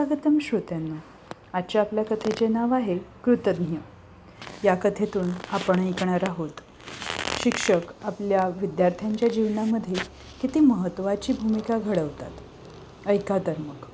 स्वागतम श्रोत्यांनो. आजच्या आपल्या कथेचे नाव आहे कृतज्ञ. या कथेतून आपण ऐकणार आहोत शिक्षक आपल्या विद्यार्थ्यांच्या जीवनामध्ये किती महत्त्वाची भूमिका घडवतात. ऐका तर मग.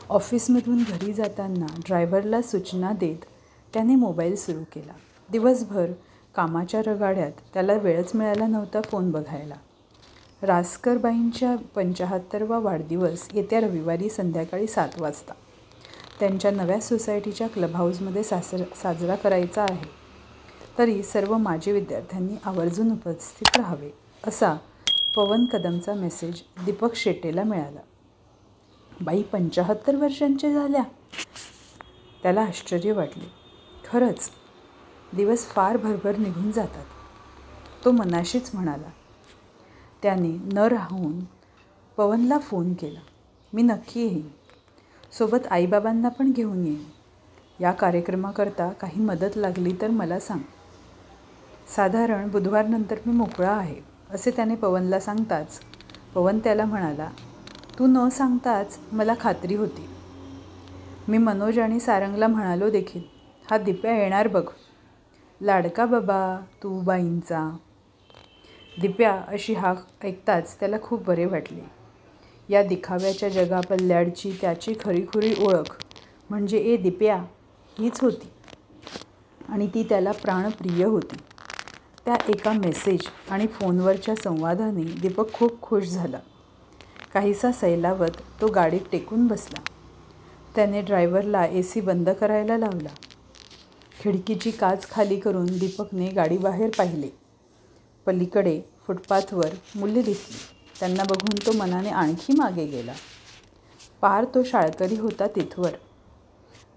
ऑफिसमधून घरी जाताना ड्रायव्हरला सूचना देत त्याने मोबाईल सुरू केला. दिवसभर कामाच्या रगाड्यात त्याला वेळच मिळाला नव्हता फोन बघायला. रासकरबाईंच्या 75वा वाढदिवस येत्या रविवारी संध्याकाळी 7 वाजता त्यांच्या नव्या सोसायटीच्या क्लब हाऊसमध्ये साजरा करायचा आहे. तरी सर्व माजी विद्यार्थ्यांनी आवर्जून उपस्थित राहावे असा पवन कदमचा मेसेज दीपक शेटेला मिळाला. बाई 75 वर्षांच्या झाल्या. त्याला आश्चर्य वाटले. खरंच दिवस फार भरभर निघून जातात, तो मनाशीच म्हणाला. त्याने न राहून पवनला फोन केला. मी नक्की येईन. सोबत आईबाबांना पण घेऊन येईन. या कार्यक्रमाकरता काही मदत लागली तर मला सांग. साधारण बुधवारनंतर मी मोकळा आहे असे त्याने पवनला सांगताच पवन त्याला म्हणाला, तू न सांगताच मला खात्री होती. मी मनोज आणि सारंगला म्हणालो देखील, हा दिप्या येणार बघ. लाडका बाबा तू बाईंचा. दिप्या अशी हाक ऐकताच त्याला खूप बरे वाटले. या दिखाव्याच्या जगापल्ल्याडची त्याची खरीखुरी ओळख म्हणजे ए दिप्या हीच होती आणि ती त्याला प्राणप्रिय होती. त्या एका मेसेज आणि फोनवरच्या संवादाने दीपक खूप खुश झाला. काहीसा सैलावत तो गाडीत टेकून बसला. त्याने ड्रायव्हरला AC बंद करायला लावला. खिडकीची काच खाली करून दीपकने गाडीबाहेर पाहिले. पलीकडे फुटपाथवर मुले दिसली. त्यांना बघून तो मनाने आणखी मागे गेला. पार तो शाळकरी होता तिथवर.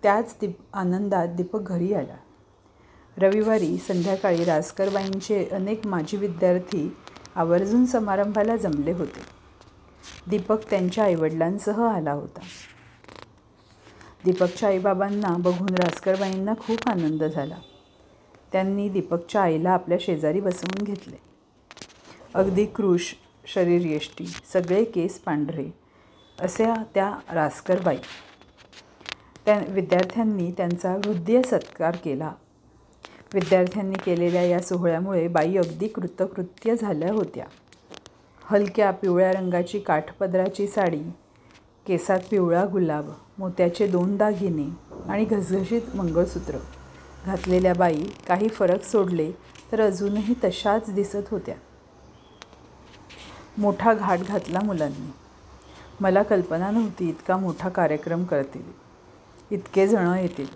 त्याच आनंदात दीपक घरी आला. रविवारी संध्याकाळी रासकरबाईंचे अनेक माजी विद्यार्थी आवर्जून समारंभाला जमले होते. दीपक त्यांच्या आईवडिलांसह आला होता. दीपकच्या आईबाबांना बघून रासकरबाईंना खूप आनंद झाला. त्यांनी दीपकच्या आईला आपल्या शेजारी बसवून घेतले. अगदी कृश, शरीरयष्टी, सगळे केस पांढरे अशा त्या रासकरबाई. त्या विद्यार्थ्यांनी त्यांचा हृदय सत्कार केला. विद्यार्थ्यांनी केलेल्या या सोहळ्यामुळे बाई अगदी कृतकृत्य झाल्या होत्या. हलक्या पिवळ्या रंगाची काठपदराची साडी, केसात पिवळा गुलाब, मोत्याचे 2 दागिने आणि घसघशीत मंगळसूत्र घातलेल्या बाई काही फरक सोडले तर अजूनही तशाच दिसत होत्या. मोठा घाट घातला मुलांनी. मला कल्पना नव्हती इतका मोठा कार्यक्रम करतील, इतके जण येतील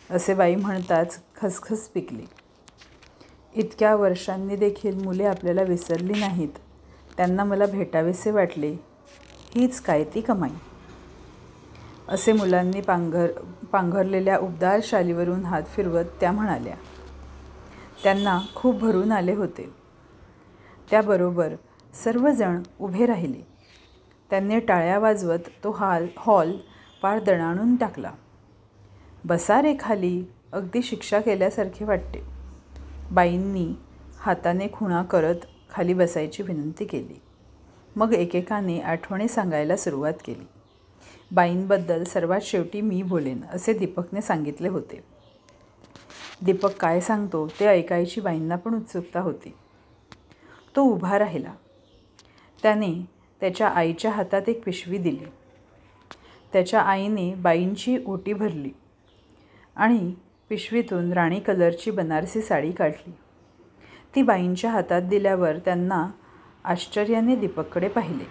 असे बाई म्हणताच खसखस पिकली. इतक्या वर्षांनी देखील मुले आपल्याला विसरली नाहीत. त्यांना मला भेटावेसे वाटले. हीच काय ती कमाई. असे मुलांनी पांघरलेल्या उबदार शालीवरून हात फिरवत त्या म्हणाल्या. त्यांना खूप भरून आले होते. त्याबरोबर सर्वजण उभे राहिले. त्यांनी टाळ्या वाजवत तो हॉल पार दणाणून टाकला. बसा रे खाली, अगदी शिक्षा केल्यासारखे वाटते. बाईंनी हाताने खुणा करत खाली बसायची विनंती केली. मग एकेकाने आठवणी सांगायला सुरुवात केली. बाईंबद्दल सर्वात शेवटी मी बोलेन असे दीपकने सांगितले होते. दीपक काय सांगतो ते ऐकायची बाईंना पण उत्सुकता होती. तो उभा राहिला. त्याने त्याच्या आईच्या हातात एक पिशवी दिली. त्याच्या आईने बाईंची ओटी भरली आणि पिशवीतून राणी कलरची बनारसी साडी काढली. ती बाईंच्या हातात दिल्यावर त्यांना आश्चर्याने दीपककडे पाहिले.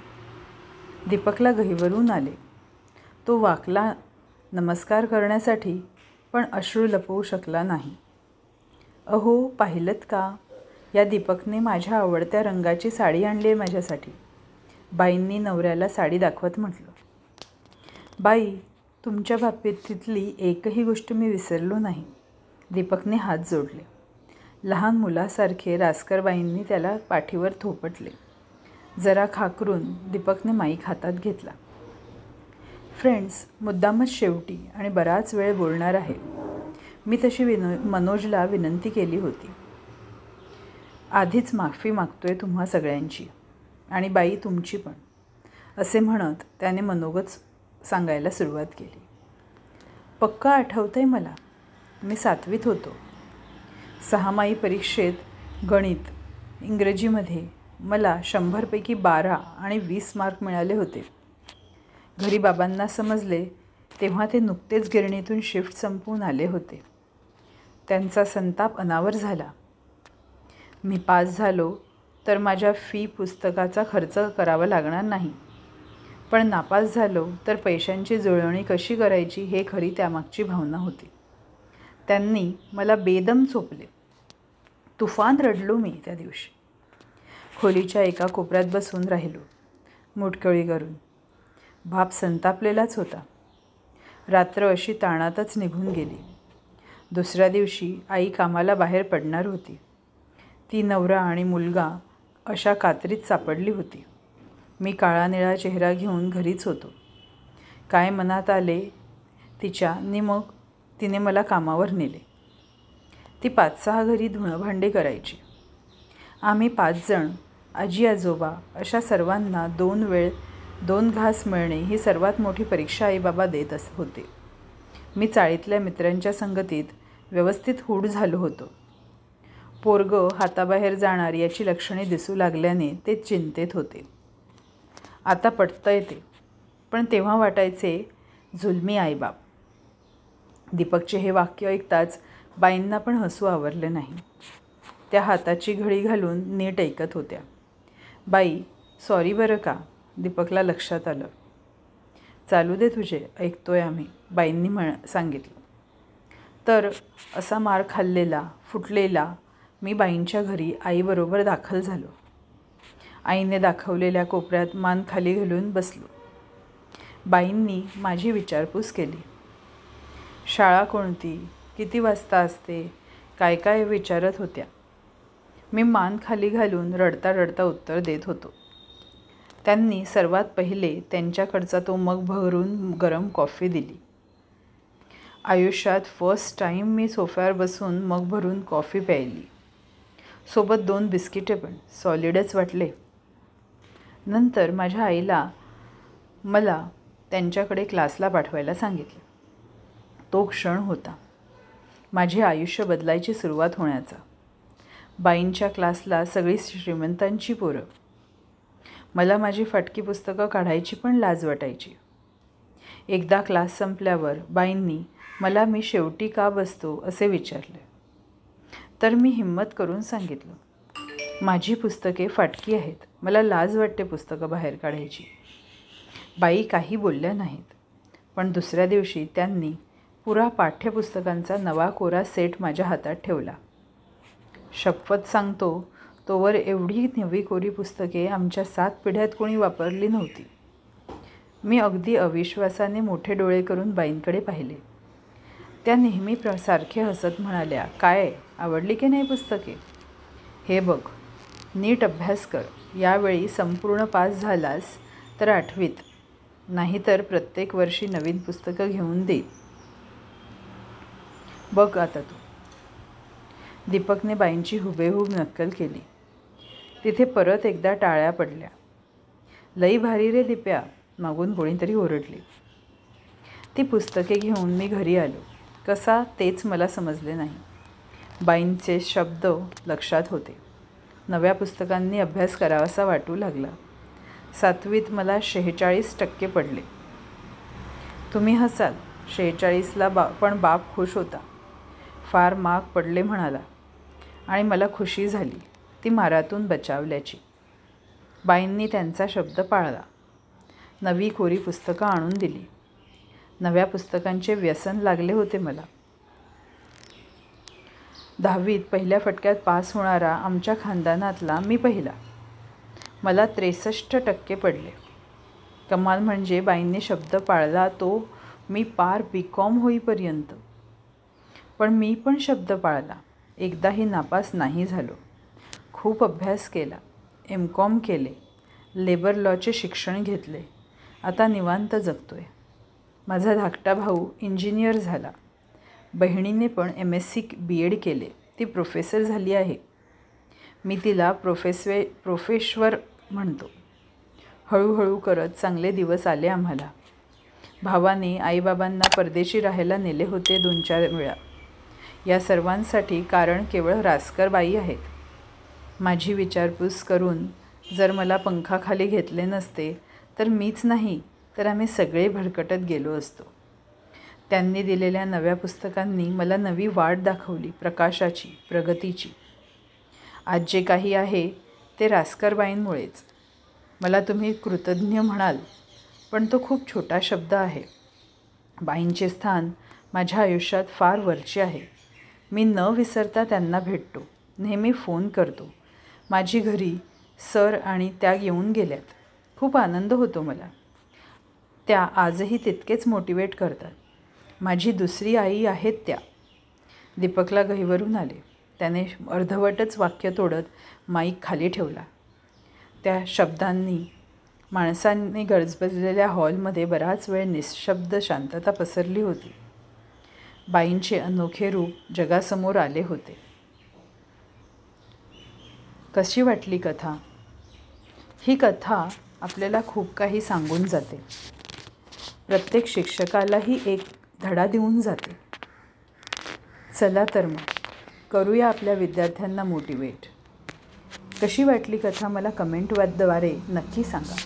दीपकला गहिवरून आले. तो वाकला नमस्कार करण्यासाठी, पण अश्रू लपवू शकला नाही. अहो पाहिलंत का, या दीपकने माझ्या आवडत्या रंगाची साडी आणली आहे माझ्यासाठी. बाईंनी नवऱ्याला साडी दाखवत म्हटलं. बाई, तुमच्या बाबतीतली एकही गोष्ट मी विसरलो नाही. दीपकने हात जोडले. लहान मुलासारखे रासकरबाईंनी त्याला पाठीवर थोपटले. जरा खाकरून दीपकने माईक हातात घेतला. फ्रेंड्स, मुद्दामच शेवटी आणि बराच वेळ बोलणार आहे. मी तशी मनोजला विनंती केली होती. आधीच माफी मागतोय तुम्हा सगळ्यांची आणि बाई तुमची पण, असे म्हणत त्याने मनोगत सांगायला सुरुवात केली. पक्का आठवतं आहे मला. मी 7वीत होतो. 6माही परीक्षेत गणित, इंग्रजीमध्ये मला 100पैकी 12 आणि 20 मार्क मिळाले होते. घरी बाबांना समजले तेव्हा ते नुकतेच गिरणीतून शिफ्ट संपवून आले होते. त्यांचा संताप अनावर झाला. मी पास झालो तर माझ्या पुस्तकाचा खर्च करावा लागणार नाही, पण नापास झालो तर पैशांची जुळवणी कशी करायची हे खरी त्यामागची भावना होती. त्यांनी मला बेदम चोपले. तुफान रडलो मी त्या दिवशी. खोलीच्या एका कोपऱ्यात बसून राहिलो, मुटकळी करून. बाप संतापलेलाच होता. रात्र अशी ताणातच निघून गेली. दुसऱ्या दिवशी आई कामाला बाहेर पडणार होती. ती नवरा आणि मुलगा अशा कात्रीत सापडली होती. मी काळा निळा चेहरा घेऊन घरीच होतो. काय मनात आले तिच्या आणि मग तिने मला कामावर नेले. ती 5-6 घरी धुणं भांडी करायची. आम्ही 5 जण, आजी आजोबा अशा सर्वांना 2 वेळ 2 घास मिळणे ही सर्वात मोठी परीक्षा आईबाबा देत होते. मी चाळीतल्या मित्रांच्या संगतीत व्यवस्थित हूड झालो होतो. पोरगं हाताबाहेर जाणार याची लक्षणे दिसू लागल्याने ते चिंतेत होते. आता पटतंय ते, पण तेव्हा वाटायचे जुलमी आईबाप. दीपकचे हे वाक्य ऐकताच बाईंना पण हसू आवरले नाही. त्या हाताची घडी घालून नीट ऐकत होत्या. बाई, सॉरी बरं का, दीपकला लक्षात आलं. चालू दे तुझे, ऐकतोय आम्ही, बाईंनी सांगितलं. तर असा मार खाल्लेला, फुटलेला मी बाईंच्या घरी आईबरोबर दाखल झालो. आईने दाखवलेल्या कोपऱ्यात मान खाली घालून बसलो. बाईंनी माझी विचारपूस केली. शाळा कोणती, किती वाजता असते, काय काय विचारत होत्या. मी मान खाली घालून रडता रडता उत्तर देत होतो. त्यांनी सर्वात पहिले त्यांच्याकडचा तो मग भरून गरम कॉफी दिली. आयुष्यात फर्स्ट टाईम मी सोफ्यावर बसून मग भरून कॉफी प्यायली. सोबत 2 बिस्किटे पण, सॉलिडच वाटले. नंतर माझ्या आईला मला त्यांच्याकडे क्लासला पाठवायला सांगितले. तो क्षण होता माझे आयुष्य बदलायची सुरुवात होण्याचा. बाईंच्या क्लासला सगळी श्रीमंतांची पोरं. मला माझी फाटकी पुस्तकं काढायची पण लाज वाटायची. एकदा क्लास संपल्यावर बाईंनी मला मी शेवटी का बसतो असे विचारले. तर मी हिम्मत करून सांगितलं, माझी पुस्तके फाटकी आहेत, मला लाज वाटते पुस्तकं बाहेर काढायची. बाई काही बोलल्या नाहीत, पण दुसऱ्या दिवशी त्यांनी पुरा पाठ्यपुस्तकांचा नवा कोरा सेट माझ्या हातात ठेवला. शपथ सांगतो, तोवर एवढी नवी कोरी पुस्तके आमच्या 7 पिढ्यात कोणी वापरली नव्हती. मी अगदी अविश्वासाने मोठे डोळे करून बाईंकडे पाहिले. त्या नेहमी सारखे हसत म्हणाल्या, काय आवडली की नाही पुस्तके? हे बघ, नीट अभ्यास कर. यावेळी संपूर्ण पास झालास तर 8वीत, नाहीतर प्रत्येक वर्षी नवीन पुस्तकं घेऊन देईल. बघ आता तू. दीपकने बाईंची हुबेहूब नक्कल केली. तिथे परत एकदा टाळ्या पडल्या. लई भारी रे दिप्या, मागून कोणीतरी ओरडली. ती पुस्तके घेऊन मी घरी आलो. कसा तेच मला समजले नाही. बाईंचे शब्द लक्षात होते. नव्या पुस्तकांनी अभ्यास करावासा वाटू लागला. 7वीत मला 46% पडले. तुम्ही हसाल, 46ला पण बाप खुश होता. फार मार्क पडले म्हणाला आणि मला खुशी झाली ती मारातून बचावल्याची. बाईंनी त्यांचा शब्द पाळला. नवी कोरी पुस्तकं आणून दिली. नव्या पुस्तकांचे व्यसन लागले होते मला. 10वीत पहिल्या फटक्यात पास होणारा आमच्या खानदानातला मी पहिला. मला 63% पडले. कमाल म्हणजे बाईंनी शब्द पाळला तो मी पार BCom होईपर्यंत. पण मी पण शब्द पाळला. एकदाही नापास नाही झालो. खूप अभ्यास केला. MCom केले. लेबर लॉचे शिक्षण घेतले. आता निवांत जगतोय. माझा धाकटा भाऊ इंजिनियर झाला. बहिणीने पण MSc BEd केले. ती प्रोफेसर झाली आहे. मी तिला प्रोफेश्वर म्हणतो. हळूहळू करत चांगले दिवस आले आम्हाला. भावाने आईबाबांना परदेशी राहायला नेले होते 2-4 वेळा. या सर्वांसाठी कारण केवळ रासकर बाई आहेत. माझी विचारपूस करून जर मला पंखाखाली घेतले नसते तर मीच नाही तर आम्ही सगळे भरकटत गेलो असतो. त्यांनी दिलेल्या नव्या पुस्तकांनी मला नवी वाट दाखवली, प्रकाशाची, प्रगतीची. आज जे काही आहे ते रासकरबाईंमुळेच. मला तुम्ही कृतज्ञ म्हणाल, पण तो खूप छोटा शब्द आहे. बाईंचे स्थान माझ्या आयुष्यात फार वरचे आहे. मी न विसरता त्यांना भेटतो, नेहमी फोन करतो. माझी घरी सर आणि त्या येऊन गेल्यात. खूप आनंद होतो मला. त्या आजही तितकेच मोटिवेट करतात. माझी दुसरी आई आहेत त्या. दीपकला गहिवरून आले. त्याने अर्धवटच वाक्य तोडत माईक खाली ठेवला. त्या शब्दांनी माणसांनी गजबजलेल्या हॉलमध्ये बराच वेळ निःशब्द शांतता पसरली होती. बाईंचे अनोखे रूप जगासमोर आले होते. कशी वाटली कथा? ही कथा आपल्याला खूप काही सांगून जाते. प्रत्येक शिक्षकालाही एक धडा देऊन जाते. चला तर मग करूया आपल्या विद्यार्थ्यांना मोटिवेट. कशी वाटली कथा मला कमेंटद्वारे नक्की सांगा.